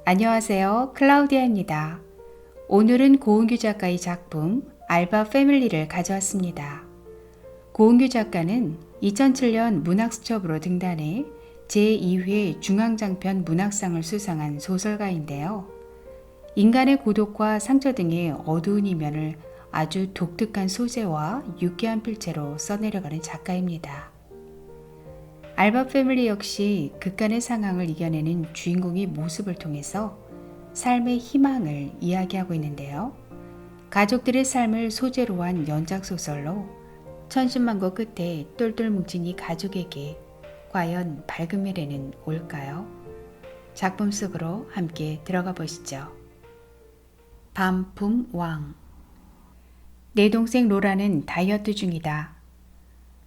안녕하세요. 클라우디아입니다. 오늘은 고은규 작가의 작품 알바 패밀리를 가져왔습니다. 고은규 작가는 2007년 문학수첩으로 등단해 제2회 중앙장편 문학상을 수상한 소설가인데요. 인간의 고독과 상처 등의 어두운 이면을 아주 독특한 소재와 유쾌한 필체로 써내려가는 작가입니다. 알바 패밀리 역시 극간의 상황을 이겨내는 주인공의 모습을 통해서 삶의 희망을 이야기하고 있는데요. 가족들의 삶을 소재로 한 연작소설로 천신만고 끝에 똘똘 뭉친 이 가족에게 과연 밝은 미래는 올까요? 작품 속으로 함께 들어가 보시죠. 반품왕. 내 동생 로라는 다이어트 중이다.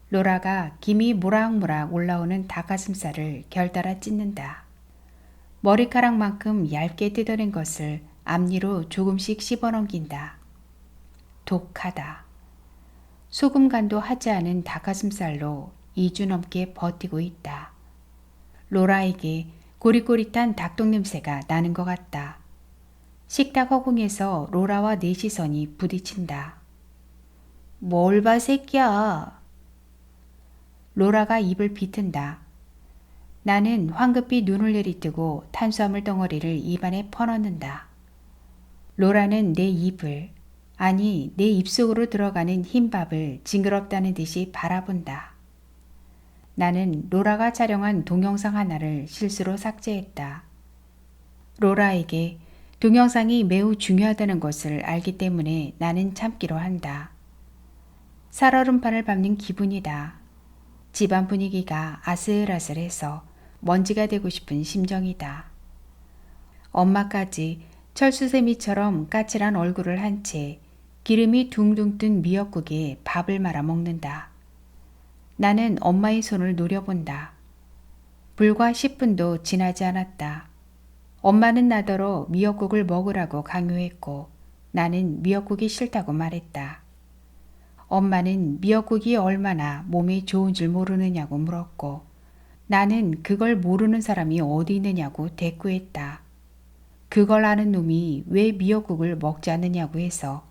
로라가 김이 모락모락 올라오는 닭가슴살을 결달아 찢는다. 머리카락만큼 얇게 뜯어낸 것을 앞니로 조금씩 씹어넘긴다. 독하다. 소금 간도 하지 않은 닭가슴살로 2주 넘게 버티고 있다. 로라에게 고릿고릿한 닭똥 냄새가 나는 것 같다. 식탁 허공에서 로라와 내 시선이 부딪힌다. 뭘 봐, 새끼야. 로라가 입을 비튼다. 나는 황급히 눈을 내리뜨고 탄수화물 덩어리를 입안에 퍼넣는다. 로라는 내 입을, 아니 내 입속으로 들어가는 흰밥을 징그럽다는 듯이 바라본다. 나는 로라가 촬영한 동영상 하나를 실수로 삭제했다. 로라에게 동영상이 매우 중요하다는 것을 알기 때문에 나는 참기로 한다. 살얼음판을 밟는 기분이다. 집안 분위기가 아슬아슬해서 먼지가 되고 싶은 심정이다. 엄마까지 철수세미처럼 까칠한 얼굴을 한 채 기름이 둥둥 뜬 미역국에 밥을 말아 먹는다. 나는 엄마의 손을 노려본다. 불과 10분도 지나지 않았다. 엄마는 나더러 미역국을 먹으라고 강요했고 나는 미역국이 싫다고 말했다. 엄마는 미역국이 얼마나 몸에 좋은 줄 모르느냐고 물었고 나는 그걸 모르는 사람이 어디 있느냐고 대꾸했다. 그걸 아는 놈이 왜 미역국을 먹지 않느냐고 해서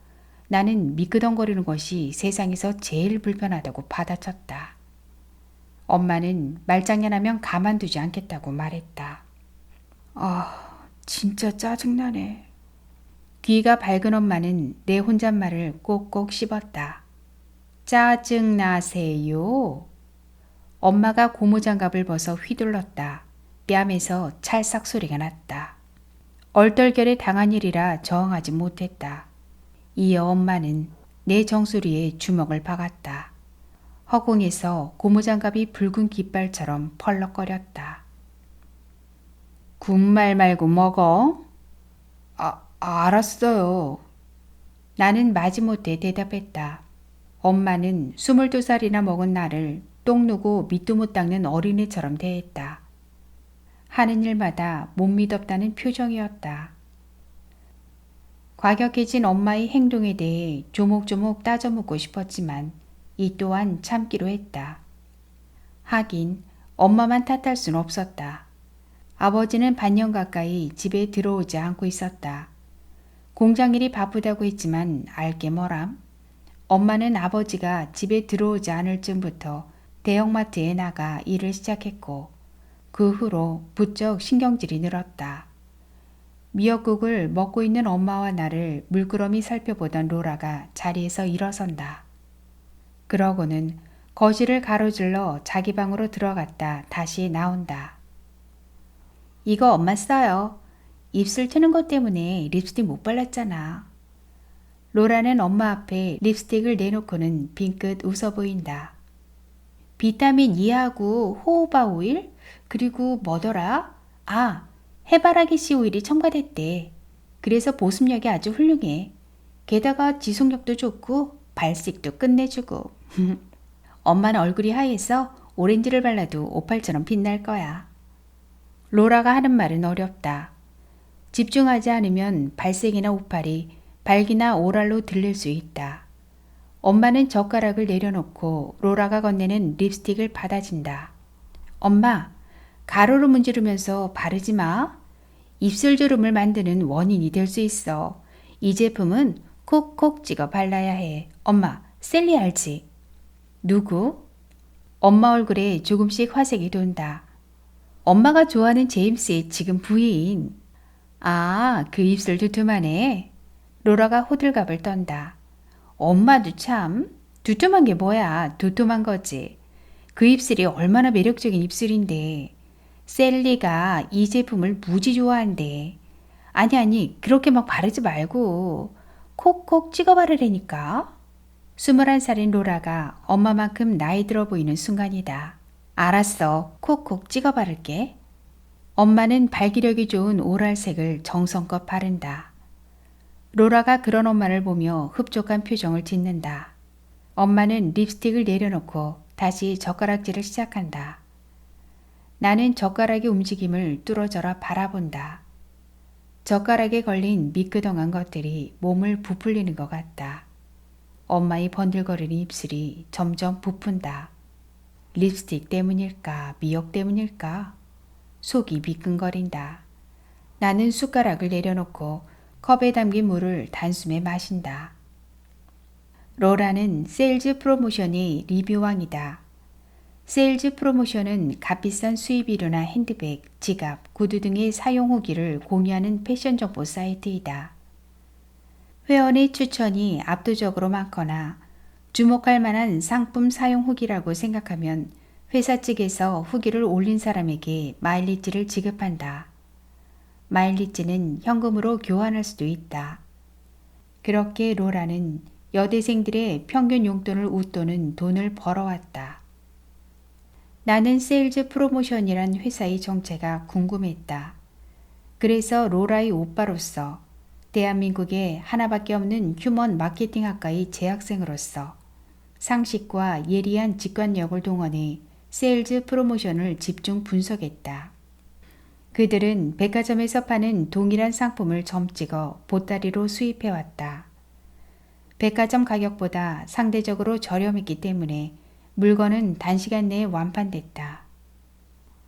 나는 미끄덩거리는 것이 세상에서 제일 불편하다고 받아쳤다. 엄마는 말장난하면 가만두지 않겠다고 말했다. 진짜 짜증나네. 귀가 밝은 엄마는 내 혼잣말을 꼭꼭 씹었다. 짜증나세요? 엄마가 고무장갑을 벗어 휘둘렀다. 뺨에서 찰싹 소리가 났다. 얼떨결에 당한 일이라 저항하지 못했다. 이어 엄마는 내 정수리에 주먹을 박았다. 허공에서 고무장갑이 붉은 깃발처럼 펄럭거렸다. 군말 말고 먹어? 알았어요. 나는 마지못해 대답했다. 엄마는 22살이나 먹은 나를 똥 누고 밑도 못 닦는 어린애처럼 대했다. 하는 일마다 못 믿었다는 표정이었다. 과격해진 엄마의 행동에 대해 조목조목 따져 묻고 싶었지만 이 또한 참기로 했다. 하긴 엄마만 탓할 순 없었다. 아버지는 반년 가까이 집에 들어오지 않고 있었다. 공장일이 바쁘다고 했지만 알게 뭐람? 엄마는 아버지가 집에 들어오지 않을 즈음부터 대형마트에 나가 일을 시작했고 그 후로 부쩍 신경질이 늘었다. 미역국을 먹고 있는 엄마와 나를 물끄러미 살펴보던 로라가 자리에서 일어선다. 그러고는 거실을 가로질러 자기 방으로 들어갔다 다시 나온다. 이거 엄마 써요. 입술 트는 것 때문에 립스틱 못 발랐잖아. 로라는 엄마 앞에 립스틱을 내놓고는 빙긋 웃어 보인다. 비타민 E하고 호호바 오일? 그리고 뭐더라? 해바라기 씨 오일이 첨가됐대. 그래서 보습력이 아주 훌륭해. 게다가 지속력도 좋고 발색도 끝내주고. 엄마는 얼굴이 하얘서 오렌지를 발라도 오팔처럼 빛날 거야. 로라가 하는 말은 어렵다. 집중하지 않으면 발색이나 오팔이 발기나 오랄로 들릴 수 있다. 엄마는 젓가락을 내려놓고 로라가 건네는 립스틱을 받아진다. 엄마, 가로로 문지르면서 바르지 마. 입술 주름을 만드는 원인이 될 수 있어. 이 제품은 콕콕 찍어 발라야 해. 엄마, 셀리 알지? 누구? 엄마 얼굴에 조금씩 화색이 돈다. 엄마가 좋아하는 제임스의 지금 부인. 아, 그 입술 두툼하네. 로라가 호들갑을 떤다. 엄마도 참. 두툼한 게 뭐야? 두툼한 거지. 그 입술이 얼마나 매력적인 입술인데. 셀리가 이 제품을 무지 좋아한대. 아니, 그렇게 막 바르지 말고 콕콕 찍어 바르라니까. 21살인 로라가 엄마만큼 나이 들어 보이는 순간이다. 알았어. 콕콕 찍어 바를게. 엄마는 발기력이 좋은 오랄색을 정성껏 바른다. 로라가 그런 엄마를 보며 흡족한 표정을 짓는다. 엄마는 립스틱을 내려놓고 다시 젓가락질을 시작한다. 나는 젓가락의 움직임을 뚫어져라 바라본다. 젓가락에 걸린 미끄덩한 것들이 몸을 부풀리는 것 같다. 엄마의 번들거리는 입술이 점점 부푼다. 립스틱 때문일까, 미역 때문일까? 속이 미끈거린다. 나는 숟가락을 내려놓고 컵에 담긴 물을 단숨에 마신다. 로라는 세일즈 프로모션의 리뷰왕이다. 세일즈 프로모션은 값비싼 수입의류나 핸드백, 지갑, 구두 등의 사용 후기를 공유하는 패션 정보 사이트이다. 회원의 추천이 압도적으로 많거나 주목할 만한 상품 사용 후기라고 생각하면 회사 측에서 후기를 올린 사람에게 마일리지를 지급한다. 마일리지는 현금으로 교환할 수도 있다. 그렇게 로라는 여대생들의 평균 용돈을 웃도는 돈을 벌어왔다. 나는 세일즈 프로모션이란 회사의 정체가 궁금했다. 그래서 로라의 오빠로서 대한민국에 하나밖에 없는 휴먼 마케팅 학과의 재학생으로서 상식과 예리한 직관력을 동원해 세일즈 프로모션을 집중 분석했다. 그들은 백화점에서 파는 동일한 상품을 점찍어 보따리로 수입해왔다. 백화점 가격보다 상대적으로 저렴했기 때문에 물건은 단시간 내에 완판됐다.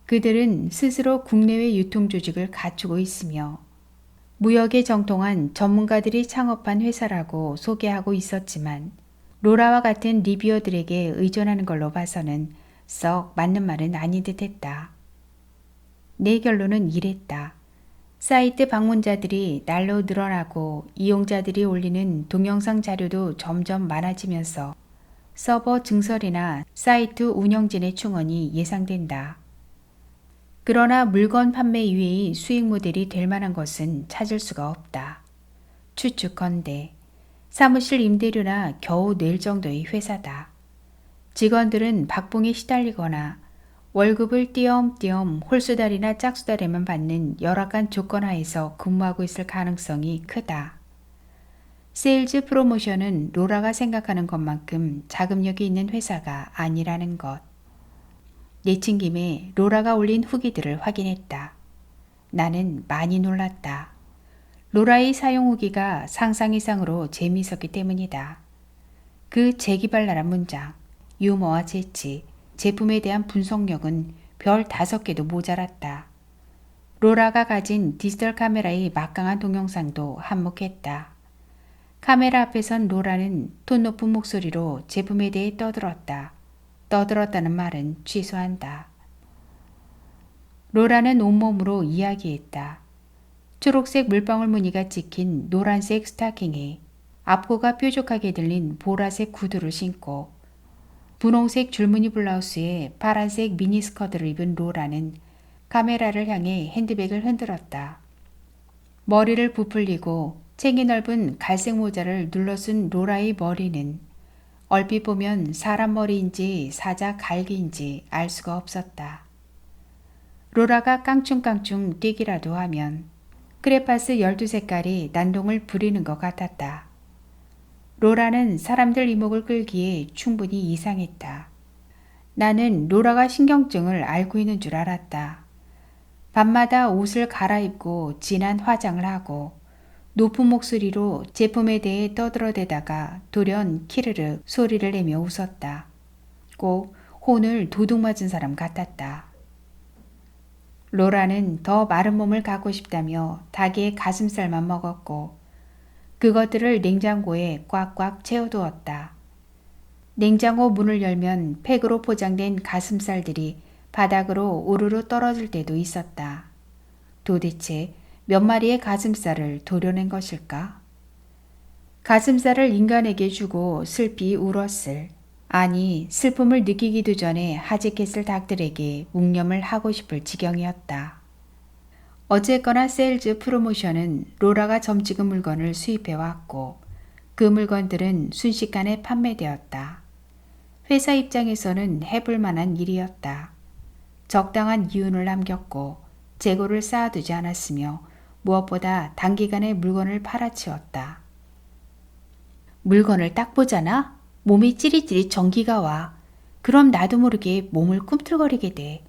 그들은 스스로 국내외 유통 조직을 갖추고 있으며 무역에 정통한 전문가들이 창업한 회사라고 소개하고 있었지만 로라와 같은 리뷰어들에게 의존하는 걸로 봐서는 썩 맞는 말은 아닌 듯했다. 내 결론은 이랬다. 사이트 방문자들이 날로 늘어나고 이용자들이 올리는 동영상 자료도 점점 많아지면서 서버 증설이나 사이트 운영진의 충원이 예상된다. 그러나 물건 판매 이외의 수익 모델이 될 만한 것은 찾을 수가 없다. 추측컨대 사무실 임대료나 겨우 낼 정도의 회사다. 직원들은 박봉에 시달리거나 월급을 띄엄띄엄 홀수달이나 짝수달에만 받는 열악한 조건 하에서 근무하고 있을 가능성이 크다. 세일즈 프로모션은 로라가 생각하는 것만큼 자금력이 있는 회사가 아니라는 것. 내친 김에 로라가 올린 후기들을 확인했다. 나는 많이 놀랐다. 로라의 사용 후기가 상상 이상으로 재미있었기 때문이다. 그 재기발랄한 문장, 유머와 재치, 제품에 대한 분석력은 별 5개도 모자랐다. 로라가 가진 디지털 카메라의 막강한 동영상도 한몫했다. 카메라 앞에 선 로라는 톤 높은 목소리로 제품에 대해 떠들었다. 떠들었다는 말은 취소한다. 로라는 온몸으로 이야기했다. 초록색 물방울 무늬가 찍힌 노란색 스타킹에 앞코가 뾰족하게 들린 보라색 구두를 신고 분홍색 줄무늬 블라우스에 파란색 미니스커트를 입은 로라는 카메라를 향해 핸드백을 흔들었다. 머리를 부풀리고 챙이 넓은 갈색 모자를 눌러쓴 로라의 머리는 얼핏 보면 사람 머리인지 사자 갈기인지 알 수가 없었다. 로라가 깡충깡충 뛰기라도 하면 크레파스 12색깔이 난동을 부리는 것 같았다. 로라는 사람들 이목을 끌기에 충분히 이상했다. 나는 로라가 신경증을 앓고 있는 줄 알았다. 밤마다 옷을 갈아입고 진한 화장을 하고 높은 목소리로 제품에 대해 떠들어대다가 돌연 키르르 소리를 내며 웃었다. 꼭 혼을 도둑 맞은 사람 같았다. 로라는 더 마른 몸을 갖고 싶다며 닭의 가슴살만 먹었고 그것들을 냉장고에 꽉꽉 채워두었다. 냉장고 문을 열면 팩으로 포장된 가슴살들이 바닥으로 우르르 떨어질 때도 있었다. 도대체 몇 마리의 가슴살을 도려낸 것일까? 가슴살을 인간에게 주고 슬피 울었을, 아니 슬픔을 느끼기도 전에 하직했을 닭들에게 묵념을 하고 싶을 지경이었다. 어쨌거나 세일즈 프로모션은 로라가 점찍은 물건을 수입해왔고 그 물건들은 순식간에 판매되었다. 회사 입장에서는 해볼 만한 일이었다. 적당한 이윤을 남겼고 재고를 쌓아두지 않았으며 무엇보다 단기간에 물건을 팔아치웠다. 물건을 딱 보잖아? 몸이 찌릿찌릿 전기가 와. 그럼 나도 모르게 몸을 꿈틀거리게 돼.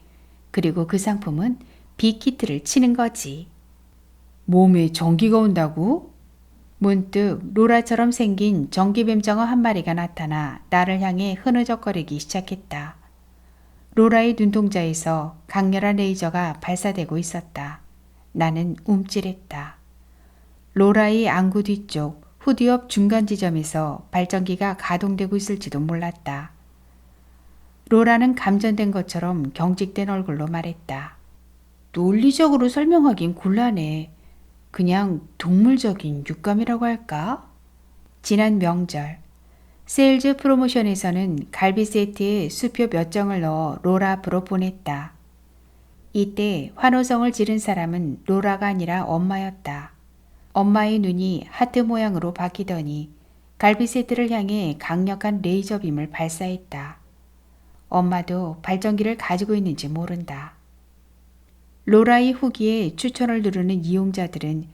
그리고 그 상품은 빅히트를 치는 거지. 몸에 전기가 온다고? 문득 로라처럼 생긴 전기뱀장어 한 마리가 나타나 나를 향해 흐느적거리기 시작했다. 로라의 눈동자에서 강렬한 레이저가 발사되고 있었다. 나는 움찔했다. 로라의 안구 뒤쪽 후드 옆 중간 지점에서 발전기가 가동되고 있을지도 몰랐다. 로라는 감전된 것처럼 경직된 얼굴로 말했다. 논리적으로 설명하긴 곤란해. 그냥 동물적인 육감이라고 할까? 지난 명절 세일즈 프로모션에서는 갈비 세트에 수표 몇 장을 넣어 로라 앞으로 보냈다. 이때 환호성을 지른 사람은 로라가 아니라 엄마였다. 엄마의 눈이 하트 모양으로 바뀌더니 갈비 세트를 향해 강력한 레이저 빔을 발사했다. 엄마도 발전기를 가지고 있는지 모른다. 로라의 후기에 추천을 누르는 이용자들은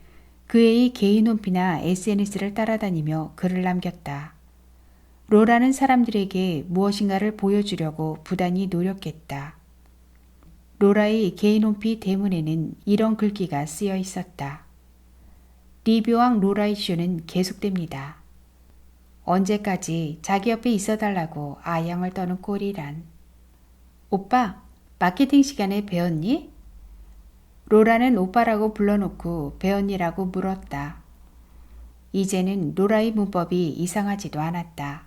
그의 개인 홈피나 SNS를 따라다니며 글을 남겼다. 로라는 사람들에게 무엇인가를 보여주려고 부단히 노력했다. 로라의 개인 홈피 대문에는 이런 글귀가 쓰여 있었다. 리뷰왕 로라의 쇼는 계속됩니다. 언제까지 자기 옆에 있어달라고 아양을 떠는 꼴이란. 오빠, 마케팅 시간에 배웠니? 로라는 오빠라고 불러놓고 배웠니라고 물었다. 이제는 로라의 문법이 이상하지도 않았다.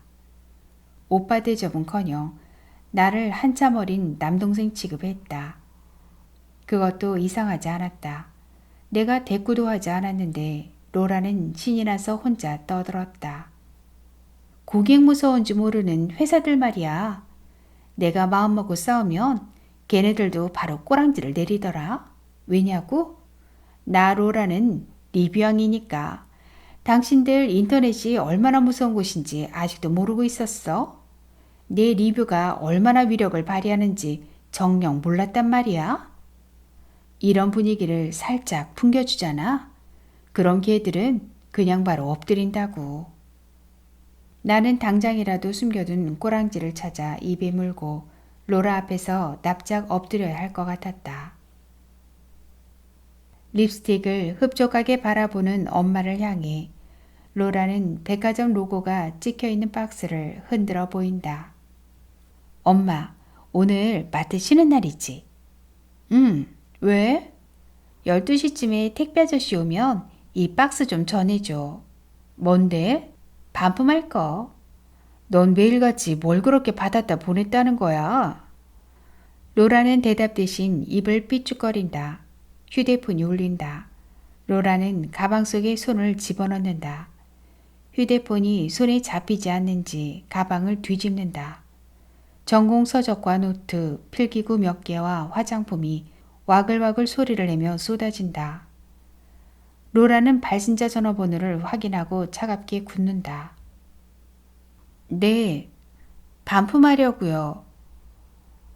오빠 대접은커녕 나를 한참 어린 남동생 취급했다. 그것도 이상하지 않았다. 내가 대꾸도 하지 않았는데 로라는 신이 나서 혼자 떠들었다. 고객 무서운지 모르는 회사들 말이야. 내가 마음먹고 싸우면 걔네들도 바로 꼬랑지를 내리더라. 왜냐고? 나 로라는 리뷰왕이니까. 당신들 인터넷이 얼마나 무서운 곳인지 아직도 모르고 있었어? 내 리뷰가 얼마나 위력을 발휘하는지 정녕 몰랐단 말이야? 이런 분위기를 살짝 풍겨주잖아. 그런 개들은 그냥 바로 엎드린다고. 나는 당장이라도 숨겨둔 꼬랑지를 찾아 입에 물고 로라 앞에서 납작 엎드려야 할 것 같았다. 립스틱을 흡족하게 바라보는 엄마를 향해 로라는 백화점 로고가 찍혀있는 박스를 흔들어 보인다. 엄마, 오늘 마트 쉬는 날이지? 왜? 12시쯤에 택배 아저씨 오면 이 박스 좀 전해줘. 뭔데? 반품할 거. 넌 매일같이 뭘 그렇게 받았다 보냈다는 거야? 로라는 대답 대신 입을 삐죽거린다. 휴대폰이 울린다. 로라는 가방 속에 손을 집어넣는다. 휴대폰이 손에 잡히지 않는지 가방을 뒤집는다. 전공 서적과 노트, 필기구 몇 개와 화장품이 와글와글 소리를 내며 쏟아진다. 로라는 발신자 전화번호를 확인하고 차갑게 굳는다. 네, 반품하려고요.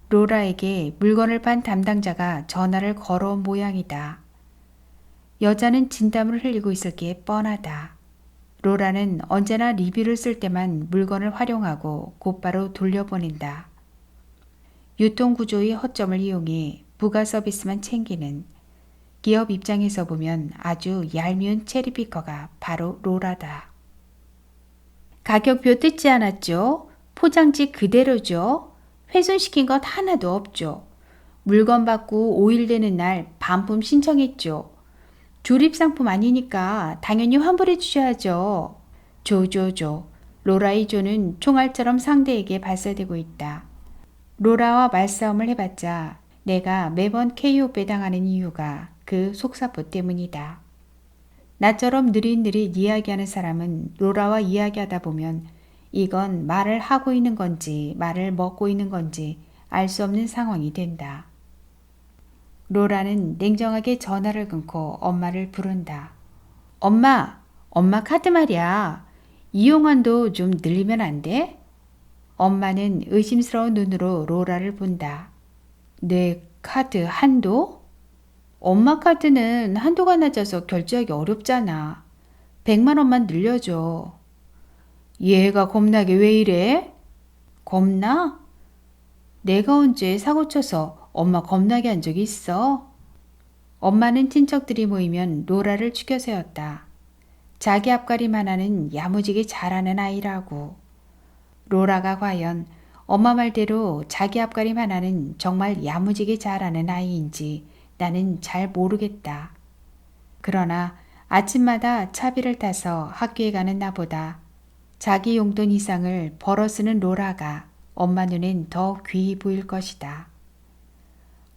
로라에게 물건을 판 담당자가 전화를 걸어온 모양이다. 여자는 진땀을 흘리고 있을 게 뻔하다. 로라는 언제나 리뷰를 쓸 때만 물건을 활용하고 곧바로 돌려보낸다. 유통구조의 허점을 이용해 부가 서비스만 챙기는 기업 입장에서 보면 아주 얄미운 체리피커가 바로 로라다. 가격표 뜯지 않았죠? 포장지 그대로죠? 훼손시킨 것 하나도 없죠. 물건 받고 5일 되는 날 반품 신청했죠. 조립 상품 아니니까 당연히 환불해 주셔야죠. 조조조. 로라의 조는 총알처럼 상대에게 발사되고 있다. 로라와 말싸움을 해봤자 내가 매번 KO 배당하는 이유가 그 속사포 때문이다. 나처럼 느릿느릿 이야기하는 사람은 로라와 이야기하다 보면 이건 말을 하고 있는 건지 말을 먹고 있는 건지 알 수 없는 상황이 된다. 로라는 냉정하게 전화를 끊고 엄마를 부른다. 엄마, 엄마 카드 말이야. 이용한도 좀 늘리면 안 돼? 엄마는 의심스러운 눈으로 로라를 본다. 내 카드 한도? 엄마 카드는 한도가 낮아서 결제하기 어렵잖아. 100만 원만 늘려줘. 얘가 겁나게 왜 이래? 겁나? 내가 언제 사고 쳐서 엄마 겁나게 한 적 있어? 엄마는 친척들이 모이면 로라를 추켜 세웠다. 자기 앞가림 하나는 야무지게 잘하는 아이라고. 로라가 과연 엄마 말대로 자기 앞가림 하나는 정말 야무지게 잘하는 아이인지 나는 잘 모르겠다. 그러나 아침마다 차비를 타서 학교에 가는 나보다 자기 용돈 이상을 벌어 쓰는 로라가 엄마 눈엔 더 귀히 보일 것이다.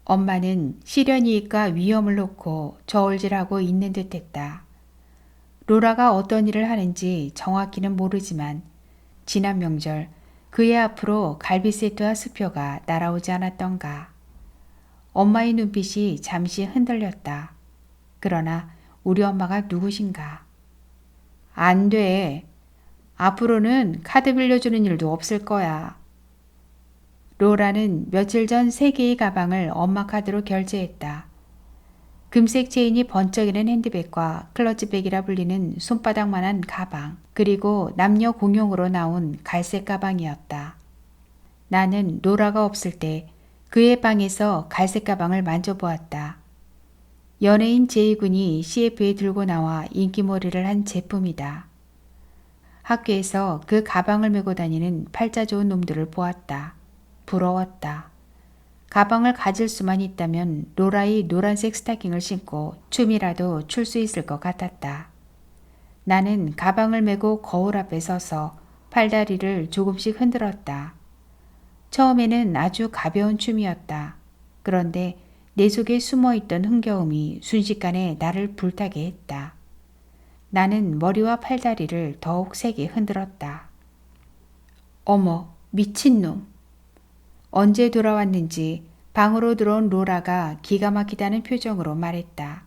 엄마는 실연이익과 위험을 놓고 저울질하고 있는 듯했다. 로라가 어떤 일을 하는지 정확히는 모르지만 지난 명절 그의 앞으로 갈비 세트와 수표가 날아오지 않았던가. 엄마의 눈빛이 잠시 흔들렸다. 그러나 우리 엄마가 누구신가? 안 돼. 앞으로는 카드 빌려주는 일도 없을 거야. 로라는 며칠 전 3개의 가방을 엄마 카드로 결제했다. 금색 체인이 번쩍이는 핸드백과 클러치백이라 불리는 손바닥만한 가방, 그리고 남녀 공용으로 나온 갈색 가방이었다. 나는 로라가 없을 때 그의 방에서 갈색 가방을 만져보았다. 연예인 제이군이 CF에 들고 나와 인기몰이를 한 제품이다. 학교에서 그 가방을 메고 다니는 팔자 좋은 놈들을 보았다. 부러웠다. 가방을 가질 수만 있다면 로라의 노란색 스타킹을 신고 춤이라도 출 수 있을 것 같았다. 나는 가방을 메고 거울 앞에 서서 팔다리를 조금씩 흔들었다. 처음에는 아주 가벼운 춤이었다. 그런데 내 속에 숨어있던 흥겨움이 순식간에 나를 불타게 했다. 나는 머리와 팔다리를 더욱 세게 흔들었다. 어머, 미친놈. 언제 돌아왔는지 방으로 들어온 로라가 기가 막히다는 표정으로 말했다.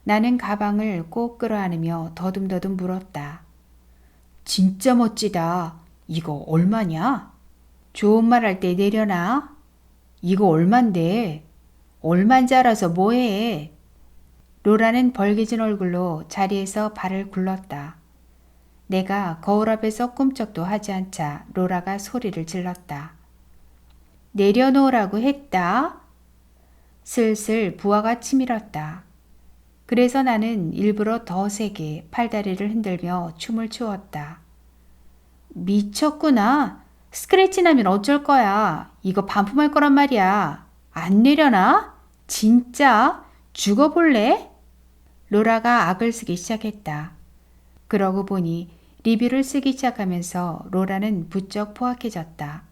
나는 가방을 꼭 끌어안으며 더듬더듬 물었다. 진짜 멋지다. 이거 얼마냐? 좋은 말 할 때 내려놔. 이거 얼만데? 얼만지 알아서 뭐해? 로라는 벌개진 얼굴로 자리에서 발을 굴렀다. 내가 거울 앞에서 꿈쩍도 하지 않자 로라가 소리를 질렀다. 내려놓으라고 했다. 슬슬 부하가 치밀었다. 그래서 나는 일부러 더 세게 팔다리를 흔들며 춤을 추었다. 미쳤구나. 스크래치 나면 어쩔 거야. 이거 반품할 거란 말이야. 안 내려놔? 진짜? 죽어볼래? 로라가 악을 쓰기 시작했다. 그러고 보니 리뷰를 쓰기 시작하면서 로라는 부쩍 포악해졌다.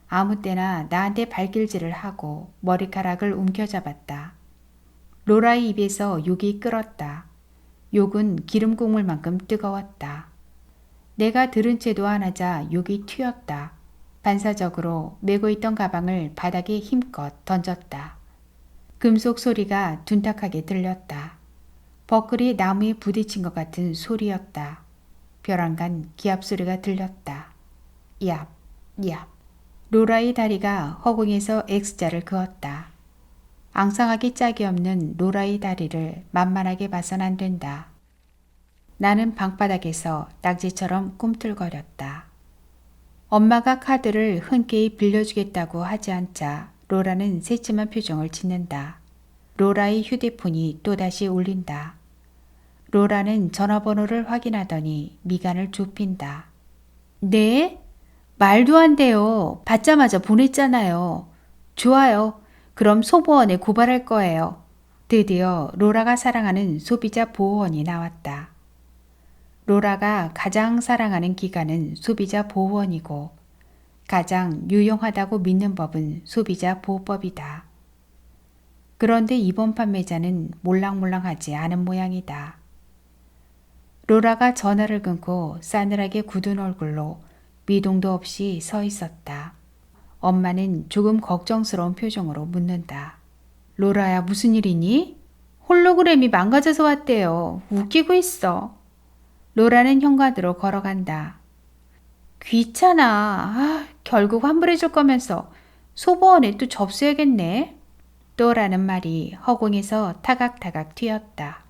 아무 때나 나한테 발길질을 하고 머리카락을 움켜잡았다. 로라의 입에서 욕이 끓었다. 욕은 기름 국물만큼 뜨거웠다. 내가 들은 채도 안 하자 욕이 튀었다. 반사적으로 메고 있던 가방을 바닥에 힘껏 던졌다. 금속 소리가 둔탁하게 들렸다. 버클이 나무에 부딪힌 것 같은 소리였다. 벼랑간 기합 소리가 들렸다. 얍, 얍. 로라의 다리가 허공에서 X자를 그었다. 앙상하기 짝이 없는 로라의 다리를 만만하게 봐선 안 된다. 나는 방바닥에서 낙지처럼 꿈틀거렸다. 엄마가 카드를 흔쾌히 빌려주겠다고 하지 않자 로라는 새침한 표정을 짓는다. 로라의 휴대폰이 또다시 울린다. 로라는 전화번호를 확인하더니 미간을 좁힌다. 네? 말도 안 돼요. 받자마자 보냈잖아요. 좋아요. 그럼 소보원에 고발할 거예요. 드디어 로라가 사랑하는 소비자 보호원이 나왔다. 로라가 가장 사랑하는 기관은 소비자 보호원이고 가장 유용하다고 믿는 법은 소비자 보호법이다. 그런데 이번 판매자는 몰랑몰랑하지 않은 모양이다. 로라가 전화를 끊고 싸늘하게 굳은 얼굴로 미동도 없이 서 있었다. 엄마는 조금 걱정스러운 표정으로 묻는다. 로라야, 무슨 일이니? 홀로그램이 망가져서 왔대요. 웃기고 있어. 로라는 현관으로 걸어간다. 귀찮아. 결국 환불해줄 거면서 소보원에 또 접수해야겠네. 또라는 말이 허공에서 타각타각 튀었다.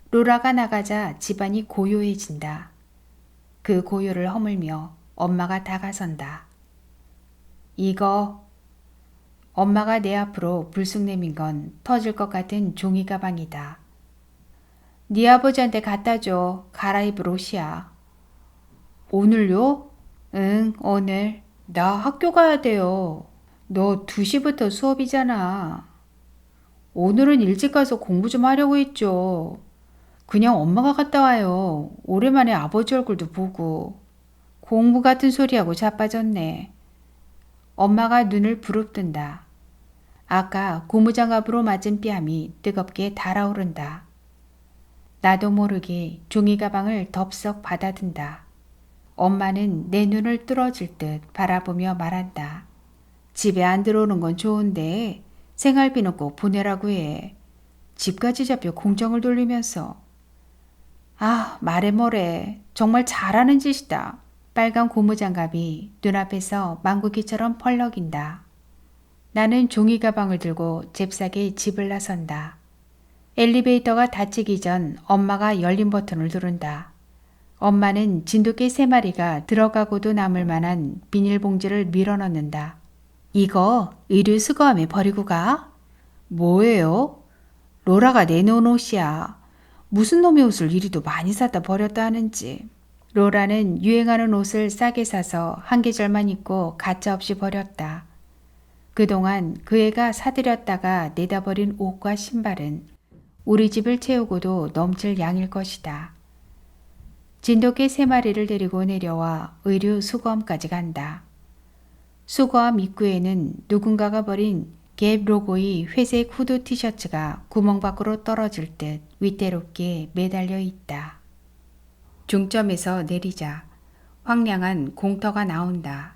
로라가 나가자 집안이 고요해진다. 그 고요를 허물며 엄마가 다가선다. 이거. 엄마가 내 앞으로 불쑥 내민 건 터질 것 같은 종이 가방이다. 네 아버지한테 갖다 줘. 갈아입을 옷이야. 오늘요? 응, 오늘. 나 학교 가야 돼요. 너 2시부터 수업이잖아. 오늘은 일찍 가서 공부 좀 하려고 했죠. 그냥 엄마가 갔다 와요. 오랜만에 아버지 얼굴도 보고. 공부 같은 소리하고 자빠졌네. 엄마가 눈을 부릅뜬다. 아까 고무장갑으로 맞은 뺨이 뜨겁게 달아오른다. 나도 모르게 종이 가방을 덥석 받아든다. 엄마는 내 눈을 뚫어질 듯 바라보며 말한다. 집에 안 들어오는 건 좋은데 생활비는 꼭 보내라고 해. 집까지 잡혀 공정을 돌리면서. 말해 뭐래. 정말 잘하는 짓이다. 빨간 고무장갑이 눈앞에서 망국이처럼 펄럭인다. 나는 종이 가방을 들고 잽싸게 집을 나선다. 엘리베이터가 닫히기 전 엄마가 열린 버튼을 누른다. 엄마는 진돗개 3마리가 들어가고도 남을 만한 비닐봉지를 밀어넣는다. 이거 의류 수거함에 버리고 가? 뭐예요? 로라가 내놓은 옷이야. 무슨 놈의 옷을 이리도 많이 사다 버렸다 하는지. 로라는 유행하는 옷을 싸게 사서 한 계절만 입고 가차없이 버렸다. 그동안 그 애가 사들였다가 내다버린 옷과 신발은 우리 집을 채우고도 넘칠 양일 것이다. 진돗개 3마리를 데리고 내려와 의류 수거함까지 간다. 수거함 입구에는 누군가가 버린 갭 로고의 회색 후드 티셔츠가 구멍 밖으로 떨어질 듯 위태롭게 매달려 있다. 중점에서 내리자 황량한 공터가 나온다.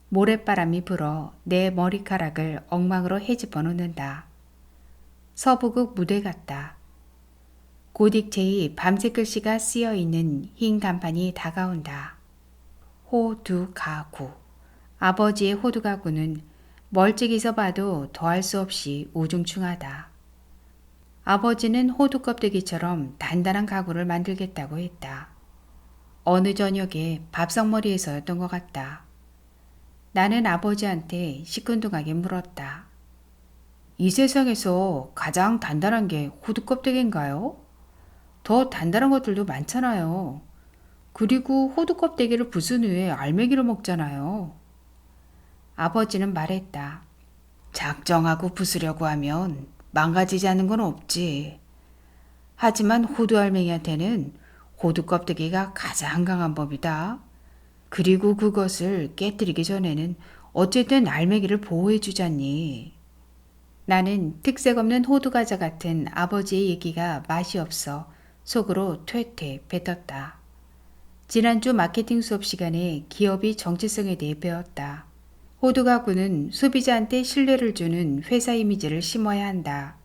모래바람이 불어 내 머리카락을 엉망으로 헤집어 놓는다. 서부극 무대 같다. 고딕체의 밤새 글씨가 쓰여있는 흰 간판이 다가온다. 호두가구. 아버지의 호두가구는 멀찍이서 봐도 더할 수 없이 우중충하다. 아버지는 호두 껍데기처럼 단단한 가구를 만들겠다고 했다. 어느 저녁에 밥상머리에서였던 것 같다. 나는 아버지한테 시큰둥하게 물었다. 이 세상에서 가장 단단한 게 호두 껍데기인가요? 더 단단한 것들도 많잖아요. 그리고 호두 껍데기를 부순 후에 알맹이를 먹잖아요. 아버지는 말했다. 작정하고 부수려고 하면 망가지지 않는 건 없지. 하지만 호두 알맹이한테는 호두 껍데기가 가장 강한 법이다. 그리고 그것을 깨뜨리기 전에는 어쨌든 알맹이를 보호해 주잖니. 나는 특색 없는 호두 과자 같은 아버지의 얘기가 맛이 없어 속으로 퇴퇴 뱉었다. 지난주 마케팅 수업 시간에 기업이 정체성에 대해 배웠다. 호두 가구는 소비자한테 신뢰를 주는 회사 이미지를 심어야 한다.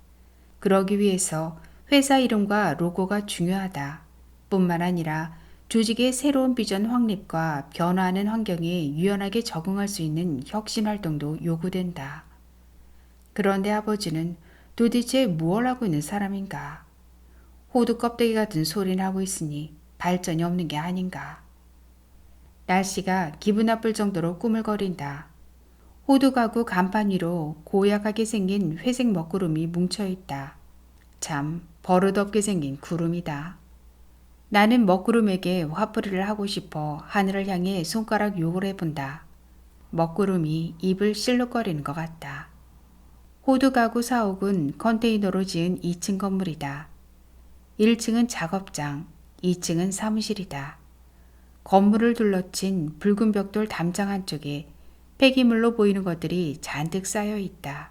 그러기 위해서 회사 이름과 로고가 중요하다. 뿐만 아니라 조직의 새로운 비전 확립과 변화하는 환경에 유연하게 적응할 수 있는 혁신 활동도 요구된다. 그런데 아버지는 도대체 무엇을 하고 있는 사람인가? 호두 껍데기 같은 소리를 하고 있으니 발전이 없는 게 아닌가? 날씨가 기분 나쁠 정도로 꾸물거린다. 호두 가구 간판 위로 고약하게 생긴 회색 먹구름이 뭉쳐있다. 참 버릇없게 생긴 구름이다. 나는 먹구름에게 화풀이를 하고 싶어 하늘을 향해 손가락 욕을 해본다. 먹구름이 입을 실룩거리는 것 같다. 호두 가구 사옥은 컨테이너로 지은 2층 건물이다. 1층은 작업장, 2층은 사무실이다. 건물을 둘러친 붉은 벽돌 담장 한쪽에 폐기물로 보이는 것들이 잔뜩 쌓여 있다.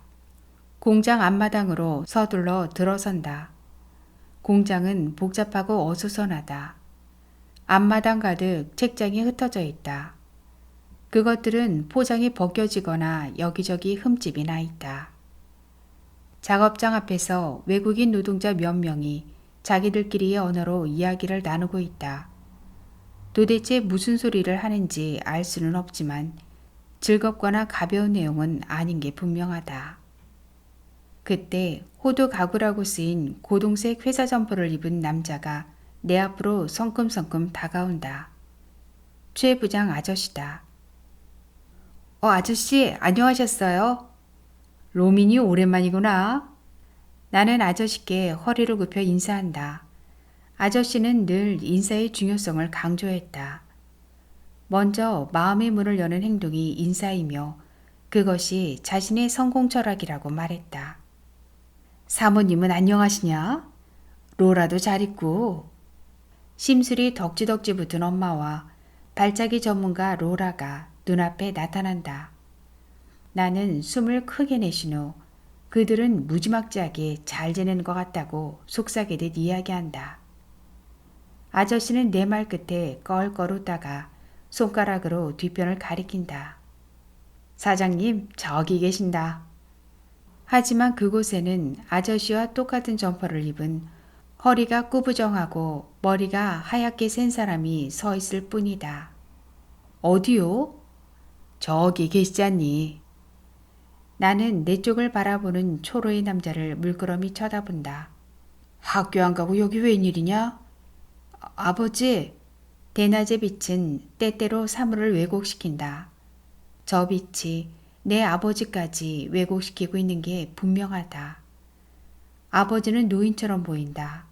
공장 앞마당으로 서둘러 들어선다. 공장은 복잡하고 어수선하다. 앞마당 가득 책장이 흩어져 있다. 그것들은 포장이 벗겨지거나 여기저기 흠집이 나 있다. 작업장 앞에서 외국인 노동자 몇 명이 자기들끼리의 언어로 이야기를 나누고 있다. 도대체 무슨 소리를 하는지 알 수는 없지만 즐겁거나 가벼운 내용은 아닌 게 분명하다. 그때 호두 가구라고 쓰인 고동색 회사 점퍼를 입은 남자가 내 앞으로 성큼성큼 다가온다. 최 부장 아저씨다. 아저씨 안녕하셨어요? 로민이 오랜만이구나. 나는 아저씨께 허리를 굽혀 인사한다. 아저씨는 늘 인사의 중요성을 강조했다. 먼저 마음의 문을 여는 행동이 인사이며 그것이 자신의 성공 철학이라고 말했다. 사모님은 안녕하시냐? 로라도 잘 있고. 심술이 덕지덕지 붙은 엄마와 발차기 전문가 로라가 눈앞에 나타난다. 나는 숨을 크게 내쉰 후 그들은 무지막지하게 잘 지내는 것 같다고 속삭이듯 이야기한다. 아저씨는 내 말 끝에 껄껄 웃다가 손가락으로 뒤편을 가리킨다. 사장님, 저기 계신다. 하지만 그곳에는 아저씨와 똑같은 점퍼를 입은 허리가 꾸부정하고 머리가 하얗게 센 사람이 서 있을 뿐이다. 어디요? 저기 계시잖니. 나는 내 쪽을 바라보는 초로의 남자를 물끄러미 쳐다본다. 학교 안 가고 여기 웬일이냐? 아버지. 대낮의 빛은 때때로 사물을 왜곡시킨다. 저 빛이 내 아버지까지 왜곡시키고 있는 게 분명하다. 아버지는 노인처럼 보인다.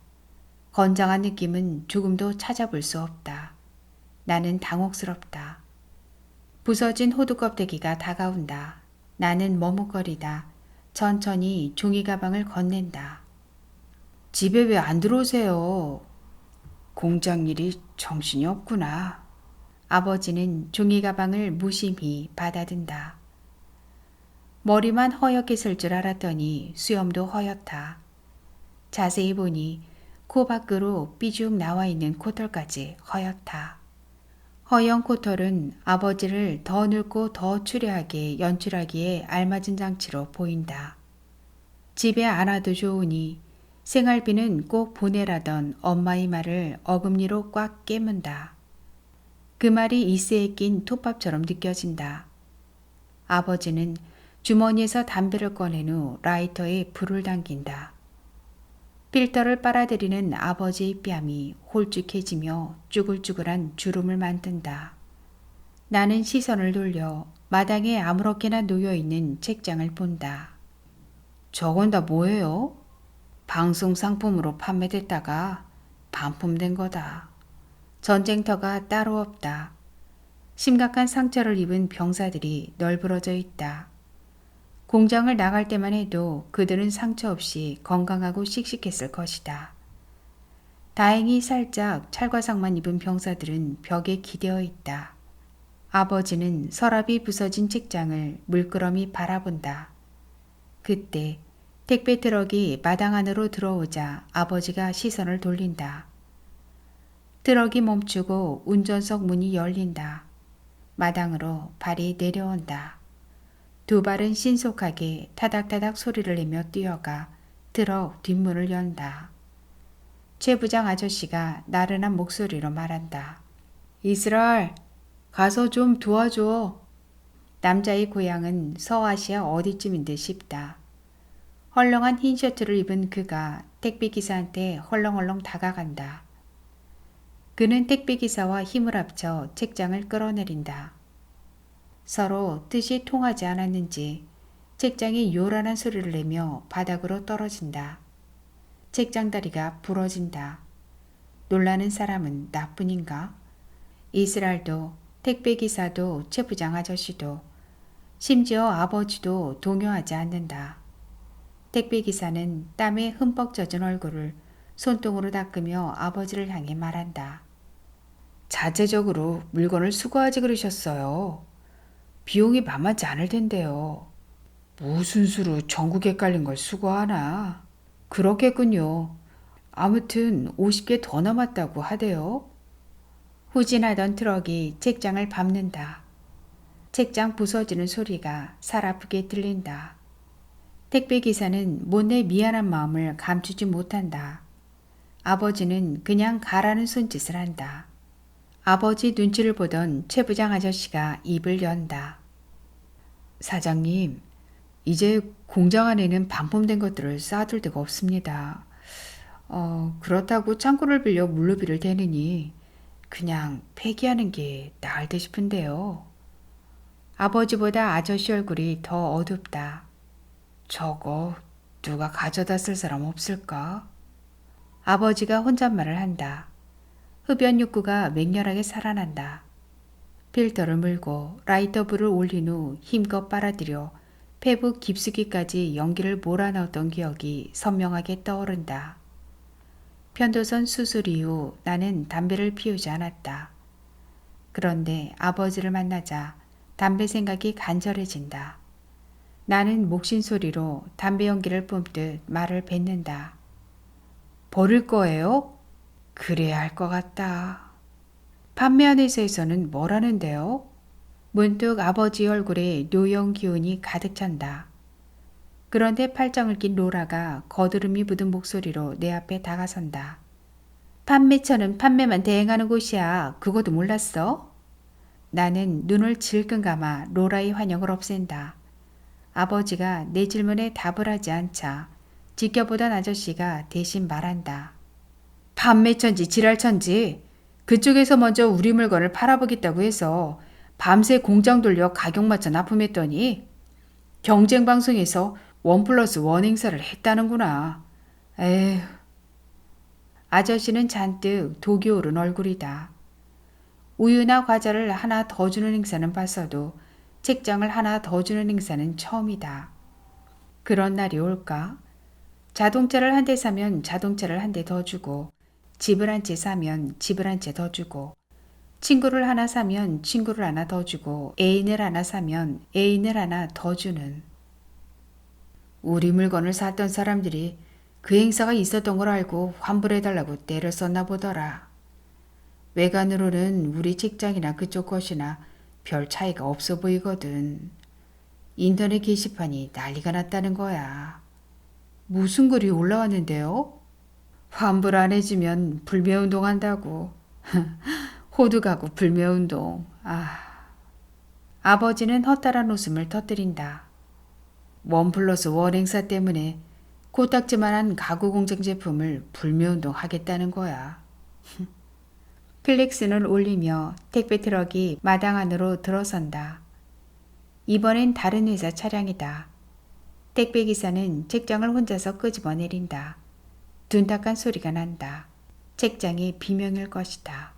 건장한 느낌은 조금도 찾아볼 수 없다. 나는 당혹스럽다. 부서진 호두 껍데기가 다가온다. 나는 머뭇거리다. 천천히 종이 가방을 건넨다. 집에 왜 안 들어오세요? 공장 일이 정신이 없구나. 아버지는 종이 가방을 무심히 받아든다. 머리만 허옇게 쓸 줄 알았더니 수염도 허옇다. 자세히 보니 코 밖으로 삐죽 나와 있는 코털까지 허옇다. 허연 코털은 아버지를 더 늙고 더 추레하게 연출하기에 알맞은 장치로 보인다. 집에 안 와도 좋으니 생활비는 꼭 보내라던 엄마의 말을 어금니로 꽉 깨문다. 그 말이 이스에 낀 톱밥처럼 느껴진다. 아버지는 주머니에서 담배를 꺼낸 후 라이터에 불을 당긴다. 필터를 빨아들이는 아버지의 뺨이 홀쭉해지며 쭈글쭈글한 주름을 만든다. 나는 시선을 돌려 마당에 아무렇게나 놓여있는 책장을 본다. 저건 다 뭐예요? 방송 상품으로 판매됐다가 반품된 거다. 전쟁터가 따로 없다. 심각한 상처를 입은 병사들이 널브러져 있다. 공장을 나갈 때만 해도 그들은 상처 없이 건강하고 씩씩했을 것이다. 다행히 살짝 찰과상만 입은 병사들은 벽에 기대어 있다. 아버지는 서랍이 부서진 책장을 물끄러미 바라본다. 그때 택배 트럭이 마당 안으로 들어오자 아버지가 시선을 돌린다. 트럭이 멈추고 운전석 문이 열린다. 마당으로 발이 내려온다. 두 발은 신속하게 타닥타닥 소리를 내며 뛰어가 트럭 뒷문을 연다. 최 부장 아저씨가 나른한 목소리로 말한다. 이스랄, 가서 좀 도와줘. 남자의 고향은 서아시아 어디쯤인 듯 싶다. 헐렁한 흰 셔츠를 입은 그가 택배기사한테 헐렁헐렁 다가간다. 그는 택배기사와 힘을 합쳐 책장을 끌어내린다. 서로 뜻이 통하지 않았는지 책장이 요란한 소리를 내며 바닥으로 떨어진다. 책장 다리가 부러진다. 놀라는 사람은 나뿐인가? 이스랄도 택배기사도 최 부장 아저씨도 심지어 아버지도 동요하지 않는다. 택배기사는 땀에 흠뻑 젖은 얼굴을 손등으로 닦으며 아버지를 향해 말한다. 자체적으로 물건을 수거하지 그러셨어요. 비용이 만만치 않을 텐데요. 무슨 수로 전국에 깔린 걸 수거하나? 그렇겠군요. 아무튼 50개 더 남았다고 하대요. 후진하던 트럭이 책장을 밟는다. 책장 부서지는 소리가 살 아프게 들린다. 택배기사는 못내 미안한 마음을 감추지 못한다. 아버지는 그냥 가라는 손짓을 한다. 아버지 눈치를 보던 최 부장 아저씨가 입을 연다. 사장님, 이제 공장 안에는 반품된 것들을 쌓아둘 데가 없습니다. 그렇다고 창고를 빌려 물류비를 대느니 그냥 폐기하는 게 나을 듯 싶은데요. 아버지보다 아저씨 얼굴이 더 어둡다. 저거 누가 가져다 쓸 사람 없을까? 아버지가 혼잣말을 한다. 흡연 욕구가 맹렬하게 살아난다. 필터를 물고 라이터 불을 올린 후 힘껏 빨아들여 폐부 깊숙이까지 연기를 몰아넣었던 기억이 선명하게 떠오른다. 편도선 수술 이후 나는 담배를 피우지 않았다. 그런데 아버지를 만나자 담배 생각이 간절해진다. 나는 목신 소리로 담배 연기를 뿜듯 말을 뱉는다. 버릴 거예요? 그래야 할 것 같다. 판매한 회사에서는 뭘 하는데요? 문득 아버지 얼굴에 묘연 기운이 가득 찬다. 그런데 팔짱을 낀 로라가 거드름이 묻은 목소리로 내 앞에 다가선다. 판매처는 판매만 대행하는 곳이야. 그것도 몰랐어? 나는 눈을 질끈 감아 로라의 환영을 없앤다. 아버지가 내 질문에 답을 하지 않자 지켜보던 아저씨가 대신 말한다. 판매천지 지랄천지. 그쪽에서 먼저 우리 물건을 팔아보겠다고 해서 밤새 공장 돌려 가격 맞춰 납품했더니 경쟁 방송에서 1+1 행사를 했다는구나. 에휴. 아저씨는 잔뜩 독이 오른 얼굴이다. 우유나 과자를 하나 더 주는 행사는 봤어도 책장을 하나 더 주는 행사는 처음이다. 그런 날이 올까? 자동차를 한 대 사면 자동차를 한 대 더 주고, 집을 한 채 사면 집을 한 채 더 주고, 친구를 하나 사면 친구를 하나 더 주고, 애인을 하나 사면 애인을 하나 더 주는. 우리 물건을 샀던 사람들이 그 행사가 있었던 걸 알고 환불해달라고 때를 썼나 보더라. 외관으로는 우리 책장이나 그쪽 것이나 별 차이가 없어 보이거든. 인터넷 게시판이 난리가 났다는 거야. 무슨 글이 올라왔는데요? 환불 안 해주면 불매운동 한다고. 호두가구 불매운동. 아버지는 헛다란 웃음을 터뜨린다. 1+1 행사 때문에 코딱지만한 가구 공장 제품을 불매운동 하겠다는 거야. 클릭슨을 올리며 택배 트럭이 마당 안으로 들어선다. 이번엔 다른 회사 차량이다. 택배 기사는 책장을 혼자서 끄집어 내린다. 둔탁한 소리가 난다. 책장이 비명일 것이다.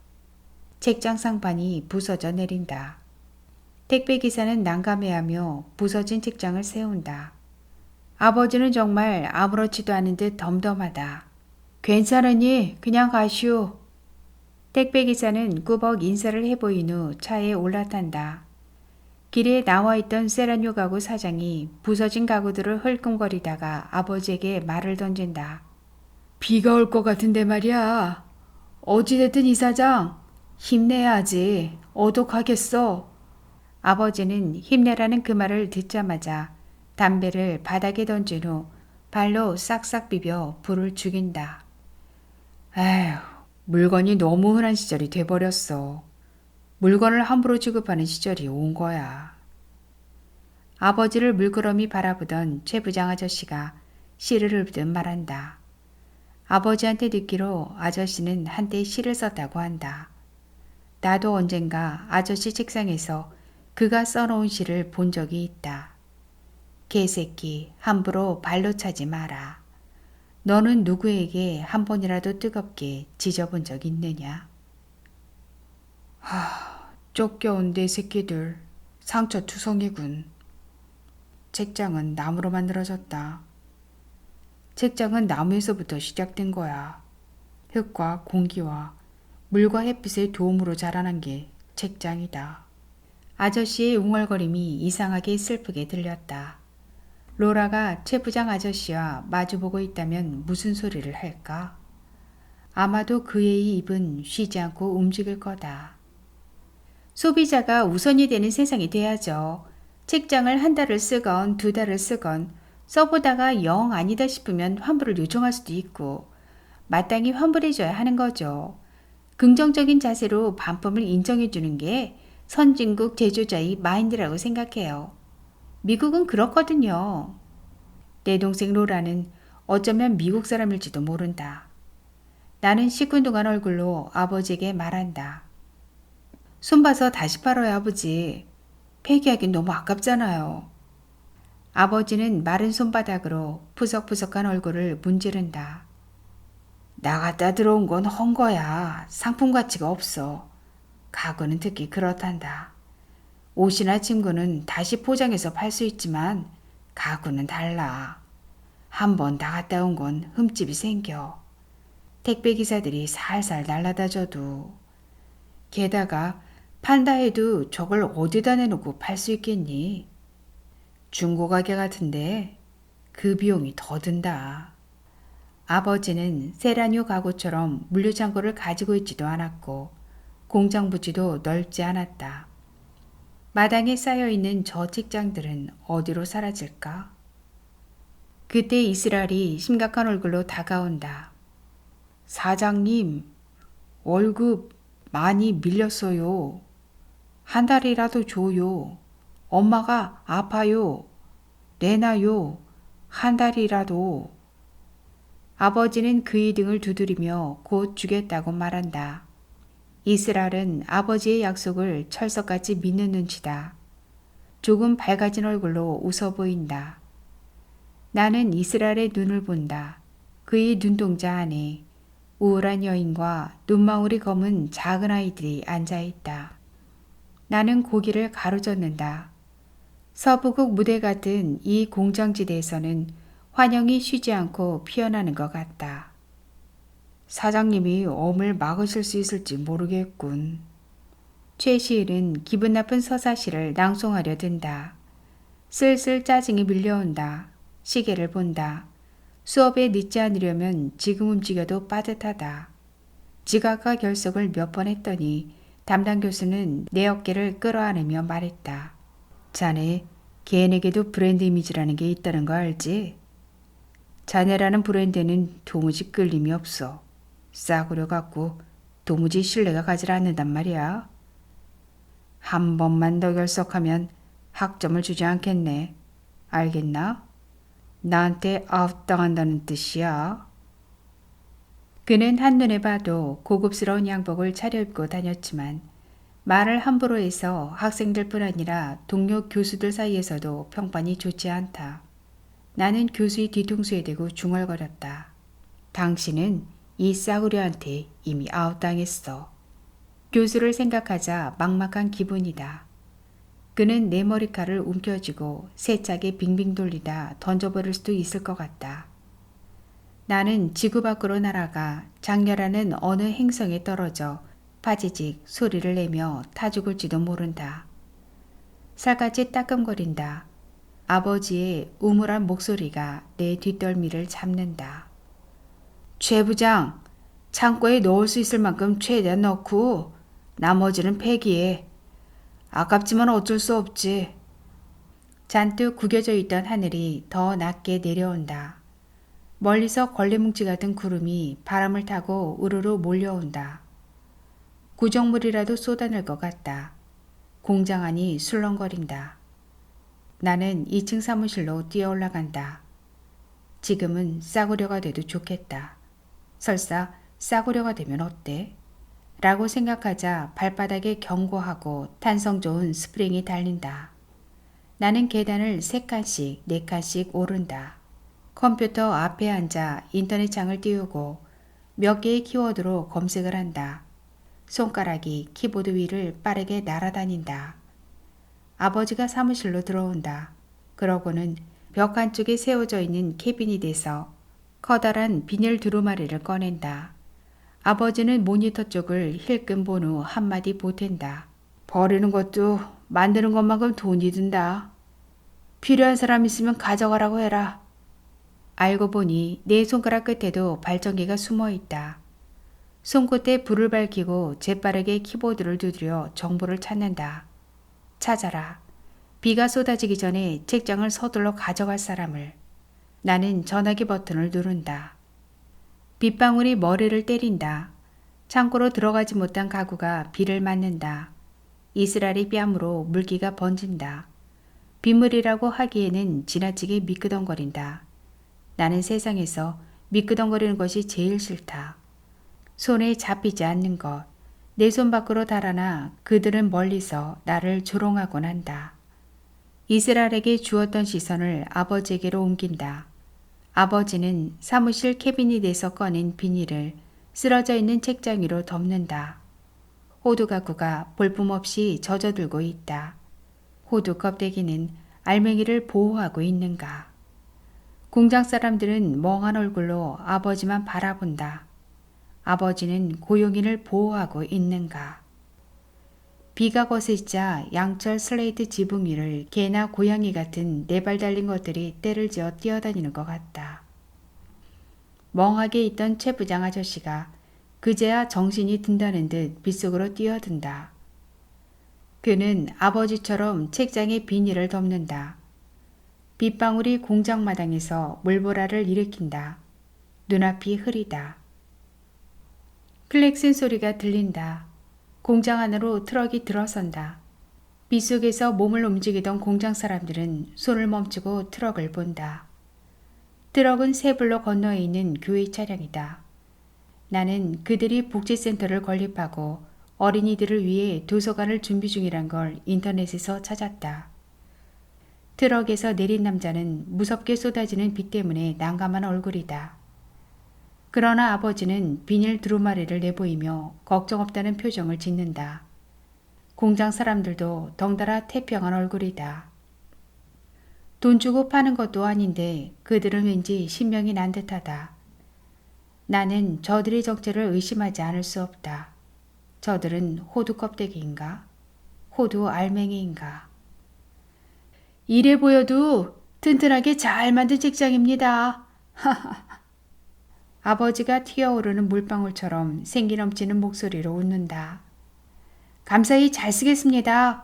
책장 상판이 부서져 내린다. 택배 기사는 난감해하며 부서진 책장을 세운다. 아버지는 정말 아무렇지도 않은 듯 덤덤하다. 괜찮으니 그냥 가시오. 택배 기사는 꾸벅 인사를 해보인 후 차에 올라탄다. 길에 나와있던 세라뇨 가구 사장이 부서진 가구들을 흘끔거리다가 아버지에게 말을 던진다. 비가 올 것 같은데 말이야. 어찌됐든 이 사장 힘내야지. 어떡하겠어. 아버지는 힘내라는 그 말을 듣자마자 담배를 바닥에 던진 후 발로 싹싹 비벼 불을 죽인다. 에휴, 물건이 너무 흔한 시절이 돼버렸어. 물건을 함부로 취급하는 시절이 온 거야. 아버지를 물끄러미 바라보던 최 부장 아저씨가 시를 읊듯 말한다. 아버지한테 듣기로 아저씨는 한때 시를 썼다고 한다. 나도 언젠가 아저씨 책상에서 그가 써놓은 시를 본 적이 있다. 개새끼, 함부로 발로 차지 마라. 너는 누구에게 한 번이라도 뜨겁게 지져본 적 있느냐? 쫓겨온 내 새끼들 상처투성이군. 책장은 나무로 만들어졌다. 책장은 나무에서부터 시작된 거야. 흙과 공기와 물과 햇빛의 도움으로 자라난 게 책장이다. 아저씨의 웅얼거림이 이상하게 슬프게 들렸다. 로라가 최 부장 아저씨와 마주보고 있다면 무슨 소리를 할까? 아마도 그의 입은 쉬지 않고 움직일 거다. 소비자가 우선이 되는 세상이 돼야죠. 책장을 한 달을 쓰건 두 달을 쓰건 써보다가 영 아니다 싶으면 환불을 요청할 수도 있고 마땅히 환불해줘야 하는 거죠. 긍정적인 자세로 반품을 인정해주는 게 선진국 제조자의 마인드라고 생각해요. 미국은 그렇거든요. 내 동생 로라는 어쩌면 미국 사람일지도 모른다. 나는 시큰둥한 얼굴로 아버지에게 말한다. 손봐서 다시 팔아요, 아버지. 폐기하긴 너무 아깝잖아요. 아버지는 마른 손바닥으로 푸석푸석한 얼굴을 문지른다. 나갔다 들어온 건 헝거야. 상품 가치가 없어. 가구는 특히 그렇단다. 옷이나 침구는 다시 포장해서 팔 수 있지만 가구는 달라. 한 번 나갔다 온 건 흠집이 생겨. 택배기사들이 살살 날라다 줘도. 게다가 판다 해도 저걸 어디다 내놓고 팔 수 있겠니? 중고가게 같은데 그 비용이 더 든다. 아버지는 세라뉴 가구처럼 물류창고를 가지고 있지도 않았고 공장 부지도 넓지 않았다. 마당에 쌓여있는 저 책장들은 어디로 사라질까? 그때 이스라엘이 심각한 얼굴로 다가온다. 사장님, 월급 많이 밀렸어요. 한 달이라도 줘요. 엄마가 아파요. 내놔요. 한 달이라도. 아버지는 그의 등을 두드리며 곧 주겠다고 말한다. 이스라엘은 아버지의 약속을 철석같이 믿는 눈치다. 조금 밝아진 얼굴로 웃어 보인다. 나는 이스라엘의 눈을 본다. 그의 눈동자 안에 우울한 여인과 눈망울이 검은 작은 아이들이 앉아있다. 나는 고개를 가로젓는다. 서부국 무대 같은 이 공장지대에서는 환영이 쉬지 않고 피어나는 것 같다. 사장님이 엄을 막으실 수 있을지 모르겠군. 최시일은 기분 나쁜 서사시를 낭송하려 든다. 슬슬 짜증이 밀려온다. 시계를 본다. 수업에 늦지 않으려면 지금 움직여도 빠듯하다. 지각과 결석을 몇 번 했더니 담당 교수는 내 어깨를 끌어안으며 말했다. 자네, 개인에게도 브랜드 이미지라는 게 있다는 거 알지? 자네라는 브랜드는 도무지 끌림이 없어. 싸구려 같고 도무지 신뢰가 가지 않는단 말이야. 한 번만 더 결석하면 학점을 주지 않겠네. 알겠나? 나한테 아웃당한다는 뜻이야. 그는 한눈에 봐도 고급스러운 양복을 차려입고 다녔지만 말을 함부로 해서 학생들뿐 아니라 동료 교수들 사이에서도 평판이 좋지 않다. 나는 교수의 뒤통수에 대고 중얼거렸다. 당신은 이 싸구려한테 이미 아웃당했어. 교수를 생각하자 막막한 기분이다. 그는 내 머리칼을 움켜쥐고 세차게 빙빙 돌리다 던져버릴 수도 있을 것 같다. 나는 지구 밖으로 날아가 장렬하는 어느 행성에 떨어져 파지직 소리를 내며 타 죽을지도 모른다. 살갗이 따끔거린다. 아버지의 우물한 목소리가 내 뒷덜미를 잡는다. 최 부장, 창고에 넣을 수 있을 만큼 최대한 넣고 나머지는 폐기해. 아깝지만 어쩔 수 없지. 잔뜩 구겨져 있던 하늘이 더 낮게 내려온다. 멀리서 걸레뭉치 같은 구름이 바람을 타고 우르르 몰려온다. 구정물이라도 쏟아낼 것 같다. 공장 안이 술렁거린다. 나는 2층 사무실로 뛰어 올라간다. 지금은 싸구려가 돼도 좋겠다. 설사 싸구려가 되면 어때? 라고 생각하자 발바닥에 견고하고 탄성 좋은 스프링이 달린다. 나는 계단을 3칸씩 4칸씩 오른다. 컴퓨터 앞에 앉아 인터넷 창을 띄우고 몇 개의 키워드로 검색을 한다. 손가락이 키보드 위를 빠르게 날아다닌다. 아버지가 사무실로 들어온다. 그러고는 벽 한쪽에 세워져 있는 캐비닛에서 커다란 비닐 두루마리를 꺼낸다. 아버지는 모니터 쪽을 힐끔 본 후 한마디 보탠다. 버리는 것도 만드는 것만큼 돈이 든다. 필요한 사람 있으면 가져가라고 해라. 알고 보니 내 손가락 끝에도 발전기가 숨어 있다. 손끝에 불을 밝히고 재빠르게 키보드를 두드려 정보를 찾는다. 찾아라. 비가 쏟아지기 전에 책장을 서둘러 가져갈 사람을. 나는 전화기 버튼을 누른다. 빗방울이 머리를 때린다. 창고로 들어가지 못한 가구가 비를 맞는다. 이스라엘의 뺨으로 물기가 번진다. 빗물이라고 하기에는 지나치게 미끄덩거린다. 나는 세상에서 미끄덩거리는 것이 제일 싫다. 손에 잡히지 않는 것. 내 손 밖으로 달아나 그들은 멀리서 나를 조롱하곤 한다. 이스라엘에게 주었던 시선을 아버지에게로 옮긴다. 아버지는 사무실 캐비닛에서 꺼낸 비닐을 쓰러져 있는 책장 위로 덮는다. 호두 가구가 볼품없이 젖어들고 있다. 호두 껍데기는 알맹이를 보호하고 있는가. 공장 사람들은 멍한 얼굴로 아버지만 바라본다. 아버지는 고용인을 보호하고 있는가. 비가 거스자 양철 슬레이트 지붕 위를 개나 고양이 같은 네 발 달린 것들이 때를 지어 뛰어다니는 것 같다. 멍하게 있던 최 부장 아저씨가 그제야 정신이 든다는 듯 빗속으로 뛰어든다. 그는 아버지처럼 책장에 비닐을 덮는다. 빗방울이 공장 마당에서 물보라를 일으킨다. 눈앞이 흐리다. 클렉슨 소리가 들린다. 공장 안으로 트럭이 들어선다. 빗속에서 몸을 움직이던 공장 사람들은 손을 멈추고 트럭을 본다. 트럭은 세 블록 건너에 있는 교회 차량이다. 나는 그들이 복지센터를 건립하고 어린이들을 위해 도서관을 준비 중이란 걸 인터넷에서 찾았다. 트럭에서 내린 남자는 무섭게 쏟아지는 비 때문에 난감한 얼굴이다. 그러나 아버지는 비닐 두루마리를 내보이며 걱정 없다는 표정을 짓는다. 공장 사람들도 덩달아 태평한 얼굴이다. 돈 주고 파는 것도 아닌데 그들은 왠지 신명이 난 듯하다. 나는 저들의 정체를 의심하지 않을 수 없다. 저들은 호두 껍데기인가? 호두 알맹이인가? 이래 보여도 튼튼하게 잘 만든 책장입니다. 아버지가 튀어오르는 물방울처럼 생기 넘치는 목소리로 웃는다. 감사히 잘 쓰겠습니다.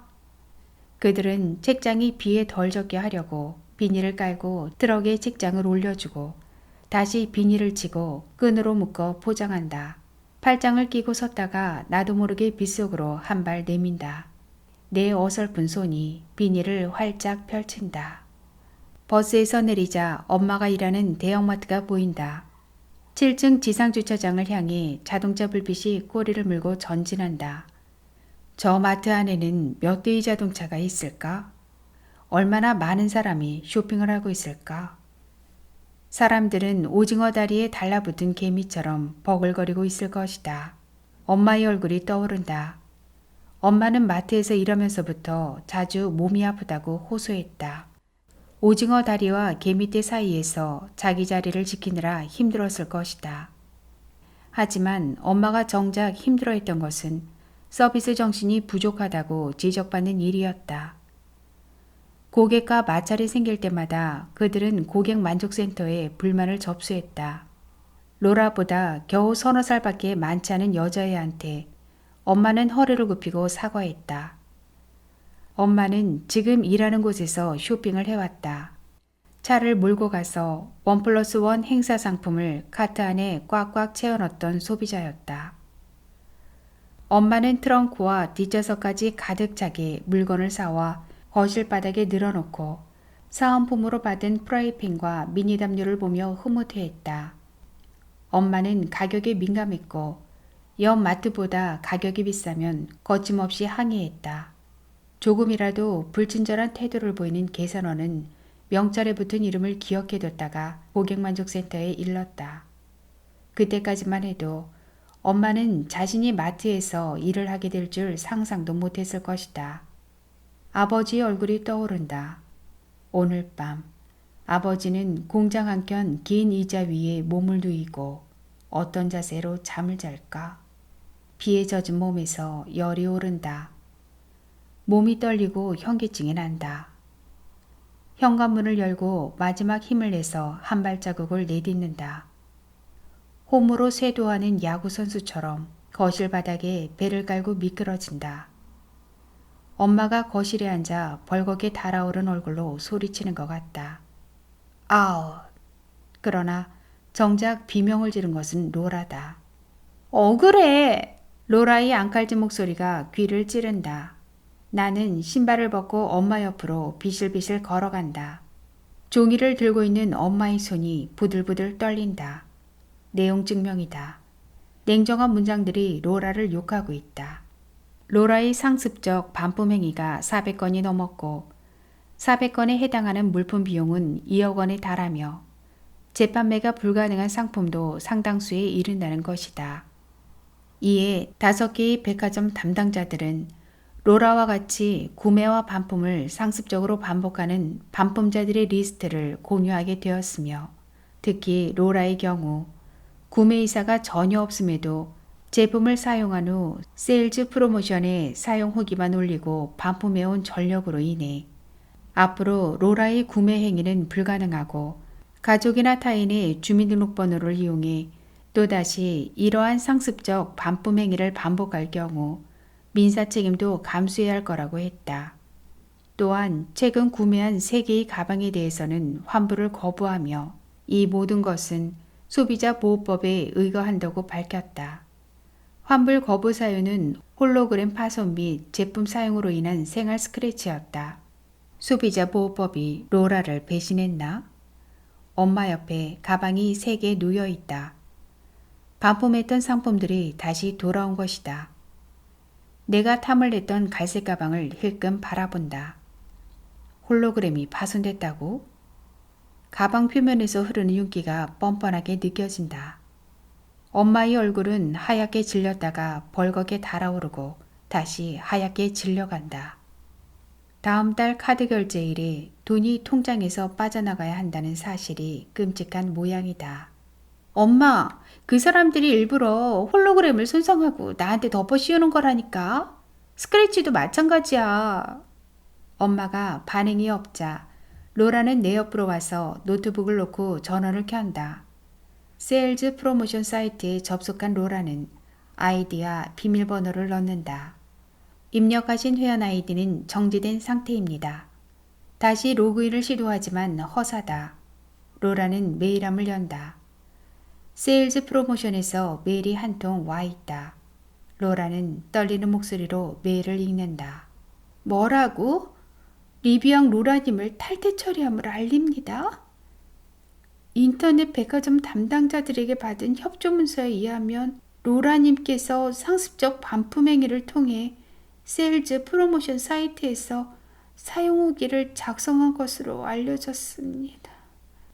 그들은 책장이 비에 덜 젖게 하려고 비닐을 깔고 트럭에 책장을 올려주고 다시 비닐을 치고 끈으로 묶어 포장한다. 팔짱을 끼고 섰다가 나도 모르게 빗속으로 한 발 내민다. 내 어설픈 손이 비닐을 활짝 펼친다. 버스에서 내리자 엄마가 일하는 대형마트가 보인다. 7층 지상주차장을 향해 자동차 불빛이 꼬리를 물고 전진한다. 저 마트 안에는 몇 대의 자동차가 있을까? 얼마나 많은 사람이 쇼핑을 하고 있을까? 사람들은 오징어 다리에 달라붙은 개미처럼 버글거리고 있을 것이다. 엄마의 얼굴이 떠오른다. 엄마는 마트에서 일하면서부터 자주 몸이 아프다고 호소했다. 오징어 다리와 개미떼 사이에서 자기 자리를 지키느라 힘들었을 것이다. 하지만 엄마가 정작 힘들어했던 것은 서비스 정신이 부족하다고 지적받는 일이었다. 고객과 마찰이 생길 때마다 그들은 고객 만족센터에 불만을 접수했다. 로라보다 겨우 서너 살밖에 많지 않은 여자애한테 엄마는 허리를 굽히고 사과했다. 엄마는 지금 일하는 곳에서 쇼핑을 해왔다. 차를 몰고 가서 1+1 행사 상품을 카트 안에 꽉꽉 채워넣었던 소비자였다. 엄마는 트렁크와 뒷좌석까지 가득 차게 물건을 사와 거실 바닥에 늘어놓고 사은품으로 받은 프라이팬과 미니 담요를 보며 흐뭇해했다. 엄마는 가격에 민감했고 옆 마트보다 가격이 비싸면 거침없이 항의했다. 조금이라도 불친절한 태도를 보이는 계산원은 명찰에 붙은 이름을 기억해뒀다가 고객만족센터에 일렀다. 그때까지만 해도 엄마는 자신이 마트에서 일을 하게 될 줄 상상도 못했을 것이다. 아버지의 얼굴이 떠오른다. 오늘 밤 아버지는 공장 한켠 긴 의자 위에 몸을 누이고 어떤 자세로 잠을 잘까? 비에 젖은 몸에서 열이 오른다. 몸이 떨리고 현기증이 난다. 현관문을 열고 마지막 힘을 내서 한 발자국을 내딛는다. 홈으로 쇄도하는 야구선수처럼 거실 바닥에 배를 깔고 미끄러진다. 엄마가 거실에 앉아 벌겋게 달아오른 얼굴로 소리치는 것 같다. 아우! 그러나 정작 비명을 지른 것은 로라다. 억울해! 로라의 앙칼진 목소리가 귀를 찌른다. 나는 신발을 벗고 엄마 옆으로 비실비실 걸어간다. 종이를 들고 있는 엄마의 손이 부들부들 떨린다. 내용 증명이다. 냉정한 문장들이 로라를 욕하고 있다. 로라의 상습적 반품 행위가 400건이 넘었고 400건에 해당하는 물품 비용은 2억 원에 달하며 재판매가 불가능한 상품도 상당수에 이른다는 것이다. 이에 5개의 백화점 담당자들은 로라와 같이 구매와 반품을 상습적으로 반복하는 반품자들의 리스트를 공유하게 되었으며 특히 로라의 경우 구매 의사가 전혀 없음에도 제품을 사용한 후 세일즈 프로모션에 사용 후기만 올리고 반품해온 전력으로 인해 앞으로 로라의 구매 행위는 불가능하고 가족이나 타인의 주민등록번호를 이용해 또다시 이러한 상습적 반품 행위를 반복할 경우 민사 책임도 감수해야 할 거라고 했다. 또한 최근 구매한 3개의 가방에 대해서는 환불을 거부하며 이 모든 것은 소비자 보호법에 의거한다고 밝혔다. 환불 거부 사유는 홀로그램 파손 및 제품 사용으로 인한 생활 스크래치였다. 소비자 보호법이 로라를 배신했나? 엄마 옆에 가방이 3개 놓여 있다. 반품했던 상품들이 다시 돌아온 것이다. 내가 탐을 냈던 갈색 가방을 힐끔 바라본다. 홀로그램이 파손됐다고? 가방 표면에서 흐르는 윤기가 뻔뻔하게 느껴진다. 엄마의 얼굴은 하얗게 질렸다가 벌겋게 달아오르고 다시 하얗게 질려간다. 다음 달 카드 결제일에 돈이 통장에서 빠져나가야 한다는 사실이 끔찍한 모양이다. 엄마, 그 사람들이 일부러 홀로그램을 손상하고 나한테 덮어 씌우는 거라니까. 스크래치도 마찬가지야. 엄마가 반응이 없자 로라는 내 옆으로 와서 노트북을 놓고 전원을 켠다. 세일즈 프로모션 사이트에 접속한 로라는 아이디와 비밀번호를 넣는다. 입력하신 회원 아이디는 정지된 상태입니다. 다시 로그인을 시도하지만 허사다. 로라는 메일함을 연다. 세일즈 프로모션에서 메일이 한 통 와 있다. 로라는 떨리는 목소리로 메일을 읽는다. 뭐라고? 리뷰왕 로라님을 탈퇴 처리함을 알립니다. 인터넷 백화점 담당자들에게 받은 협조문서에 의하면 로라님께서 상습적 반품 행위를 통해 세일즈 프로모션 사이트에서 사용 후기를 작성한 것으로 알려졌습니다.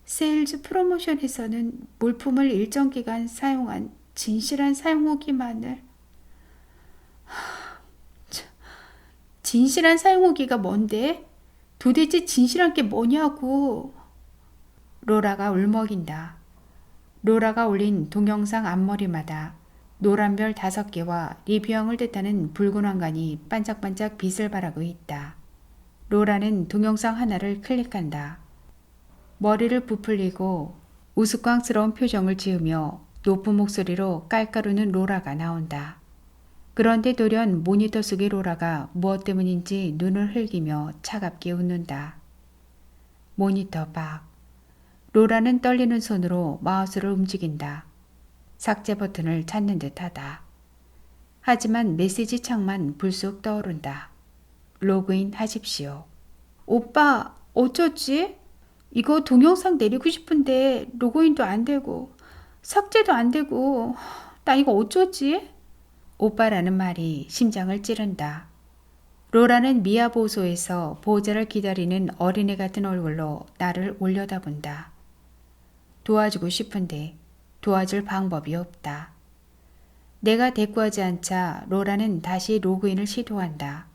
세일즈 프로모션에서는 물품을 일정 기간 사용한 진실한 사용 후기만을 진실한 사용 후기가 뭔데? 도대체 진실한 게 뭐냐고. 로라가 울먹인다. 로라가 올린 동영상 앞머리마다 노란 별 5개와 리뷰형을 뜻하는 붉은 왕관이 반짝반짝 빛을 발하고 있다. 로라는 동영상 하나를 클릭한다. 머리를 부풀리고 우스꽝스러운 표정을 지으며 높은 목소리로 깔깔우는 로라가 나온다. 그런데 돌연 모니터 속의 로라가 무엇 때문인지 눈을 흘기며 차갑게 웃는다. 모니터 밖. 로라는 떨리는 손으로 마우스를 움직인다. 삭제 버튼을 찾는 듯하다. 하지만 메시지 창만 불쑥 떠오른다. 로그인 하십시오. 오빠, 어쩌지? 이거 동영상 내리고 싶은데 로그인도 안 되고 삭제도 안 되고 나 이거 어쩌지? 오빠라는 말이 심장을 찌른다. 로라는 미아 보호소에서 보호자를 기다리는 어린애 같은 얼굴로 나를 올려다본다. 도와주고 싶은데 도와줄 방법이 없다. 내가 대꾸하지 않자 로라는 다시 로그인을 시도한다.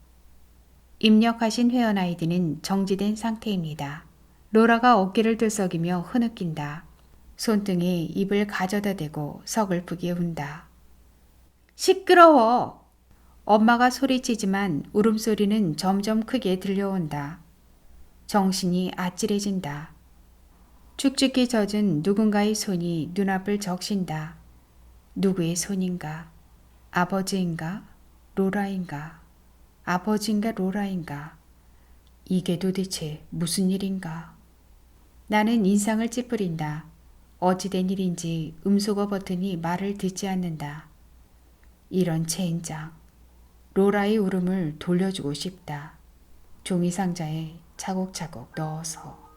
입력하신 회원 아이디는 정지된 상태입니다. 로라가 어깨를 들썩이며 흐느낀다. 손등에 입을 가져다 대고 서글프게 운다. 시끄러워! 엄마가 소리치지만 울음소리는 점점 크게 들려온다. 정신이 아찔해진다. 축축히 젖은 누군가의 손이 눈앞을 적신다. 누구의 손인가? 아버지인가? 로라인가? 아버지인가 로라인가? 이게 도대체 무슨 일인가? 나는 인상을 찌푸린다. 어찌된 일인지 음소거 버튼이 말을 듣지 않는다. 이런 젠장. 로라의 울음을 돌려주고 싶다. 종이 상자에 차곡차곡 넣어서.